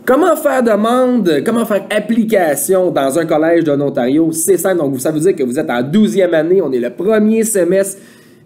Comment faire demande, comment faire application dans un collège de l'Ontario? C'est simple, donc ça veut dire que vous êtes en 12e année, on est le premier semestre.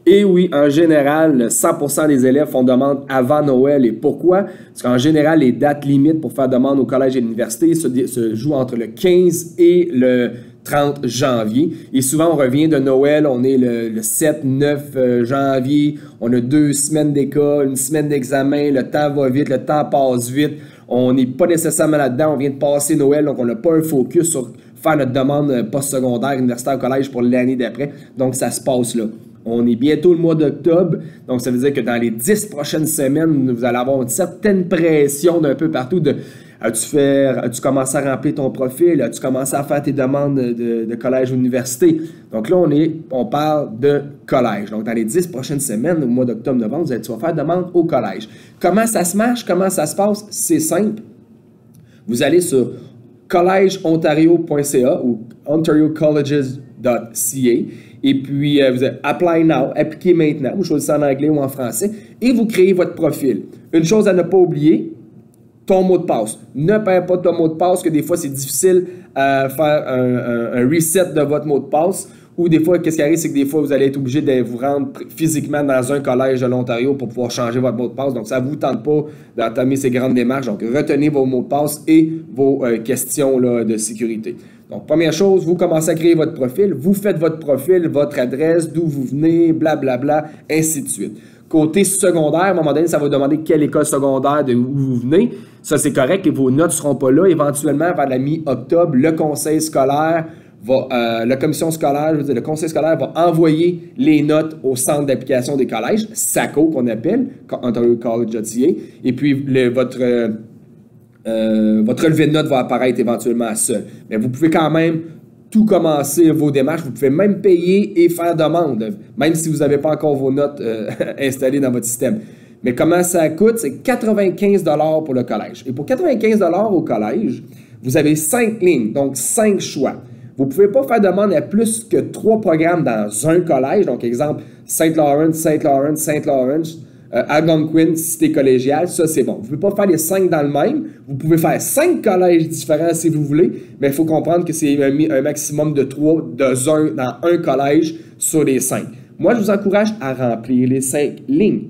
Et oui, en général, 100% des élèves font demande avant Noël. Et pourquoi? Parce qu'en général, les dates limites pour faire demande au collège et l'université se jouent entre le 15 et le 30 janvier. Et souvent, on revient de Noël, on est le 7-9 janvier, on a 2 semaines d'école, une semaine d'examen, le temps va vite, le temps passe vite. On n'est pas nécessairement là-dedans, on vient de passer Noël, donc on n'a pas un focus sur faire notre demande postsecondaire, universitaire, collège pour l'année d'après. Donc, ça se passe là. On est bientôt le mois d'octobre, donc ça veut dire que dans les 10 prochaines semaines, vous allez avoir une certaine pression d'un peu partout de as-tu commencé à remplir ton profil, as-tu commencé à faire tes demandes de collège ou université. Donc là, on parle de collège. Donc dans les 10 prochaines semaines, au mois d'octobre-novembre, tu vas faire demande au collège. Comment ça se marche? Comment ça se passe? C'est simple. Vous allez sur collegeontario.ca ou ontariocolleges.ca et puis vous avez Apply Now, appliquer maintenant, vous choisissez en anglais ou en français et vous créez votre profil. Une chose à ne pas oublier, ton mot de passe. Ne perds pas ton mot de passe, que des fois c'est difficile à faire un reset de votre mot de passe. Ou des fois, qu'est-ce qui arrive, c'est que des fois, vous allez être obligé de vous rendre physiquement dans un collège de l'Ontario pour pouvoir changer votre mot de passe. Donc, ça ne vous tente pas d'entamer ces grandes démarches. Donc, retenez vos mots de passe et vos questions là, de sécurité. Donc, première chose, vous commencez à créer votre profil. Vous faites votre profil, votre adresse, d'où vous venez, blablabla, ainsi de suite. Côté secondaire, à un moment donné, ça va vous demander quelle école secondaire de où vous venez. Ça, c'est correct et vos notes ne seront pas là. Éventuellement, vers la mi-octobre, le conseil scolaire la commission scolaire, le conseil scolaire va envoyer les notes au centre d'application des collèges, SACO qu'on appelle, OntarioCollege.ca, et puis votre relevé de notes va apparaître éventuellement seul. Mais vous pouvez quand même tout commencer vos démarches, vous pouvez même payer et faire demande, même si vous n'avez pas encore vos notes installées dans votre système. Mais comment ça coûte? C'est 95 $ pour le collège. Et pour 95 $ au collège, vous avez 5 lignes, donc 5 choix. Vous ne pouvez pas faire demande à plus que 3 programmes dans un collège. Donc, exemple, St. Lawrence, Algonquin, cité collégiale, ça c'est bon. Vous ne pouvez pas faire les 5 dans le même. Vous pouvez faire 5 collèges différents si vous voulez, mais il faut comprendre que c'est un maximum de 3 dans un collège sur les 5. Moi, je vous encourage à remplir les 5 lignes.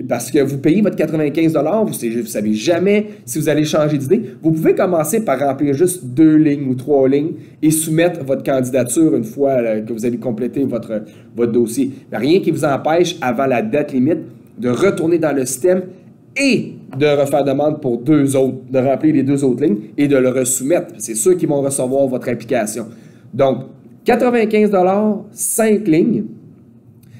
Parce que vous payez votre 95 $, vous ne savez jamais si vous allez changer d'idée. Vous pouvez commencer par remplir juste 2 lignes ou 3 lignes et soumettre votre candidature une fois que vous avez complété votre dossier. Il n'y a rien qui vous empêche, avant la date limite, de retourner dans le système et de refaire demande pour de remplir les 2 autres lignes et de le resoumettre. C'est ceux qui vont recevoir votre application. Donc, 95 $, 5 lignes.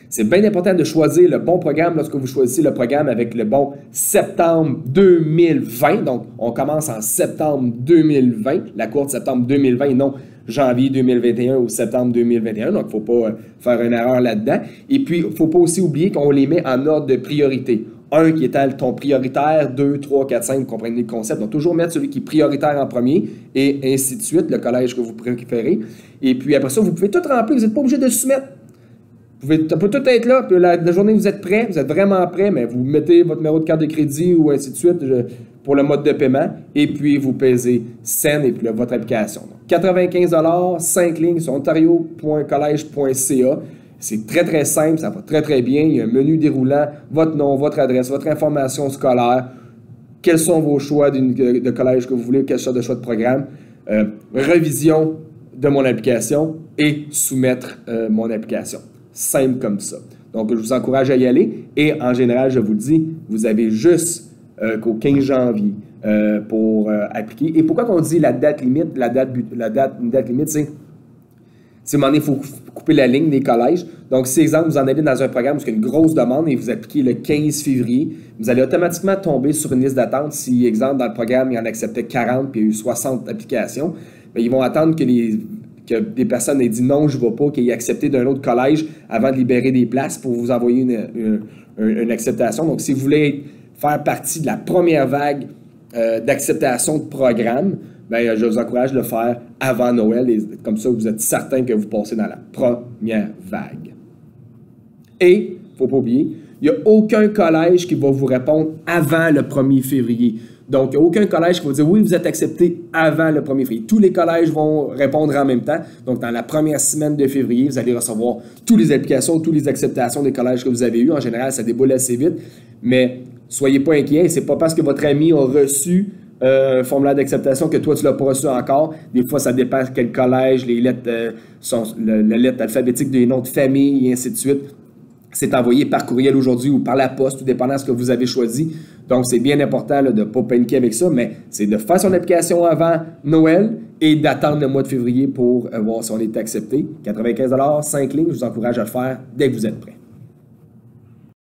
C'est bien important de choisir le bon programme lorsque vous choisissez le programme avec le bon septembre 2020. Donc, on commence en septembre 2020, la courte septembre 2020, non janvier 2021 ou septembre 2021. Donc, il ne faut pas faire une erreur là-dedans. Et puis, il ne faut pas aussi oublier qu'on les met en ordre de priorité. 1 qui est ton prioritaire, 2, 3, 4, 5, vous comprenez le concept. Donc, toujours mettre celui qui est prioritaire en premier et ainsi de suite, le collège que vous préférez. Et puis, après ça, vous pouvez tout remplir. Vous n'êtes pas obligé de soumettre. Ça peut tout être là, puis la journée où vous êtes prêt, vous êtes vraiment prêt, mais vous mettez votre numéro de carte de crédit ou ainsi de suite pour le mode de paiement, et puis vous pesez Send et puis votre application. Donc, 95 $, 5 lignes sur ontario.college.ca. C'est très, très simple, ça va très, très bien. Il y a un menu déroulant, votre nom, votre adresse, votre information scolaire, quels sont vos choix de collège que vous voulez, quel sorte de choix de programme, révision de mon application et soumettre mon application. Simple comme ça. Donc, je vous encourage à y aller. Et en général, je vous le dis, vous avez juste qu'au 15 janvier pour appliquer. Et pourquoi on dit la date limite? Une date limite, c'est à un moment donné, il faut couper la ligne des collèges. Donc, si, exemple, vous en allez dans un programme où il y a une grosse demande et vous appliquez le 15 février, vous allez automatiquement tomber sur une liste d'attente. Si, exemple, dans le programme, il en acceptait 40 puis il y a eu 60 applications, bien, ils vont attendre que des personnes aient dit non, je ne vais pas, qu'ils aient accepté d'un autre collège avant de libérer des places pour vous envoyer une acceptation. Donc, si vous voulez faire partie de la première vague d'acceptation de programme, bien, je vous encourage de le faire avant Noël et comme ça, vous êtes certain que vous passez dans la première vague. Et, il ne faut pas oublier, il Il n'y a aucun collège qui va vous répondre avant le 1er février. Donc, il n'y a aucun collège qui va dire oui, vous êtes accepté avant le 1er février. Tous les collèges vont répondre en même temps. Donc, dans la première semaine de février, vous allez recevoir toutes les applications, toutes les acceptations des collèges que vous avez eues. En général, ça déboule assez vite. Mais soyez pas inquiets. C'est pas parce que votre ami a reçu un formulaire d'acceptation que toi, tu ne l'as pas reçu encore. Des fois, ça dépend quel collège, les lettres sont la lettre alphabétique des noms de famille et ainsi de suite. C'est envoyé par courriel aujourd'hui ou par la poste, tout dépendant de ce que vous avez choisi. Donc, c'est bien important là, de ne pas paniquer avec ça, mais c'est de faire son application avant Noël et d'attendre le mois de février pour voir si on est accepté. 95 $, 5 lignes, je vous encourage à le faire dès que vous êtes prêt.